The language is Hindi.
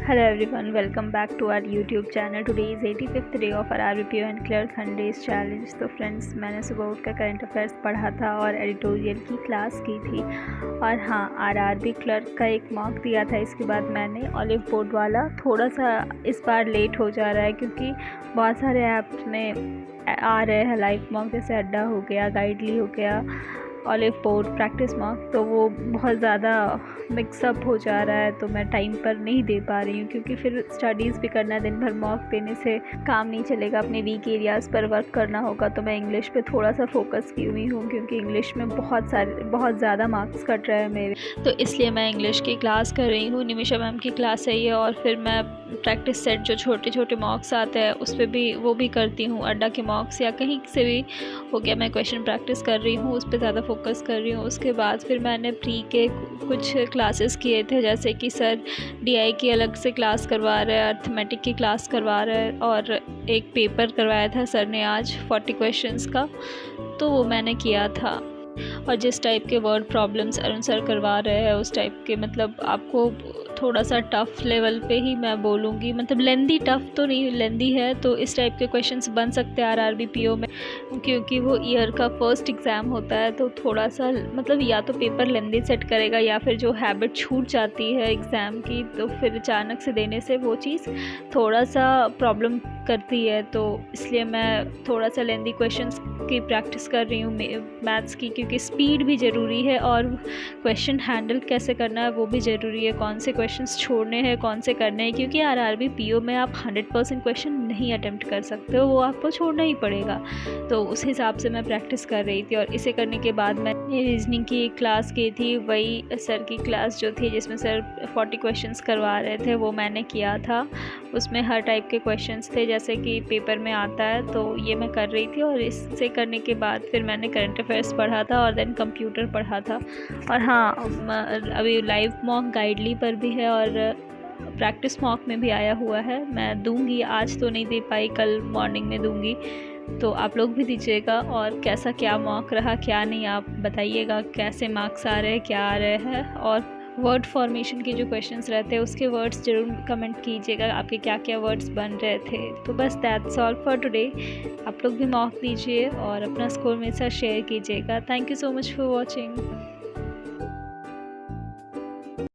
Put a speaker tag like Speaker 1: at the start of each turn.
Speaker 1: Hello everyone, welcome back to our YouTube channel. Today is 85th day of our RBPO and Clerk 100 Days Challenge. तो फ्रेंड्स, मैंने सुबह उठकर करंट अफेयर्स पढ़ा था और एडिटोरियल की क्लास की थी। और हाँ, आरआरबी क्लर्क का एक मॉक दिया था। इसके बाद मैंने ऑलिव बोर्ड वाला थोड़ा सा इस बार लेट हो जा रहा है क्योंकि बहुत सारे ऐप्स में आ रहे हैं लाइव मॉक, जैसे अड्डा हो गया, गाइडली हो गया, ऑलिव बोर्ड, प्रैक्टिस मॉक। तो वो बहुत ज़्यादा मिक्सअप हो जा रहा है, तो मैं टाइम पर नहीं दे पा रही हूँ क्योंकि फिर स्टडीज़ भी करना, दिन भर मॉक देने से काम नहीं चलेगा, अपने वीक एरियाज़ पर वर्क करना होगा। तो मैं इंग्लिश पे थोड़ा सा फोकस की हुई हूँ क्योंकि इंग्लिश में बहुत ज़्यादा मार्क्स कट रहे हैं मेरे, तो इसलिए मैं इंग्लिश की क्लास कर रही हूँ। निमिषा मैम की क्लास है ये, और फिर मैं प्रैक्टिस सेट जो छोटे छोटे मॉक्स आते हैं उस पर भी वो भी करती हूँ। अड्डा के मॉक्स या कहीं से भी हो गया, मैं क्वेश्चन प्रैक्टिस कर रही हूँ, उस पर ज़्यादा फोकस कर रही हूँ। उसके बाद फिर मैंने प्री के कुछ क्लासेस किए थे, जैसे कि सर डीआई की अलग से क्लास करवा रहे हैं, अर्थमेटिक की क्लास करवा रहे हैं, और एक पेपर करवाया था सर ने आज 40 क्वेश्चंस का, तो वो मैंने किया था। और जिस टाइप के वर्ड प्रॉब्लम्स अरुण सर करवा रहे हैं उस टाइप के, मतलब आपको थोड़ा सा टफ़ लेवल पे ही मैं बोलूँगी, मतलब लेंदी टफ़ तो नहीं, लेंदी है, तो इस टाइप के क्वेश्चंस बन सकते हैं आरआरबी पीओ में, क्योंकि वो ईयर का फर्स्ट एग्ज़ाम होता है। तो थोड़ा सा मतलब या तो पेपर लेंदी सेट करेगा या फिर जो हैबिट छूट जाती है एग्ज़ाम की, तो फिर अचानक से देने से वो चीज़ थोड़ा सा प्रॉब्लम करती है। तो इसलिए मैं थोड़ा सा लेंदी क्वेश्चंस की प्रैक्टिस कर रही हूँ मैथ्स की, क्योंकि स्पीड भी ज़रूरी है और क्वेश्चन हैंडल कैसे करना है वो भी ज़रूरी है, कौन से क्वेश्चंस छोड़ने हैं, कौन से करने हैं, क्योंकि आरआरबी पीओ में आप 100% क्वेश्चन नहीं अटेम्प्ट कर सकते हो, वो आपको छोड़ना ही पड़ेगा। तो उस हिसाब से मैं प्रैक्टिस कर रही थी। और इसे करने के बाद मैंने रीजनिंग की एक क्लास की थी, वही सर की क्लास जो थी जिसमें सर 40 क्वेश्चंस करवा रहे थे, वो मैंने किया था। उसमें हर टाइप के क्वेश्चंस थे जैसे कि पेपर में आता है, तो ये मैं कर रही थी। और इससे करने के बाद फिर मैंने करंट अफेयर्स पढ़ा था और देन कंप्यूटर पढ़ा था। और हाँ, अभी लाइव मॉक गाइडली पर भी है और प्रैक्टिस मॉक में भी आया हुआ है। मैं दूंगी, आज तो नहीं दे पाई, कल मॉर्निंग में दूंगी, तो आप लोग भी दीजिएगा। और कैसा क्या मॉक रहा क्या नहीं, आप बताइएगा कैसे मार्क्स आ रहे हैं, क्या आ रहे हैं। और वर्ड फॉर्मेशन के जो क्वेश्चंस रहते हैं उसके वर्ड्स जरूर कमेंट कीजिएगा, आपके क्या क्या वर्ड्स बन रहे थे। तो बस दैट्स ऑल फॉर टुडे। आप लोग भी मॉक दीजिए और अपना स्कोर मेरे साथ शेयर कीजिएगा। Thank you so much for watching.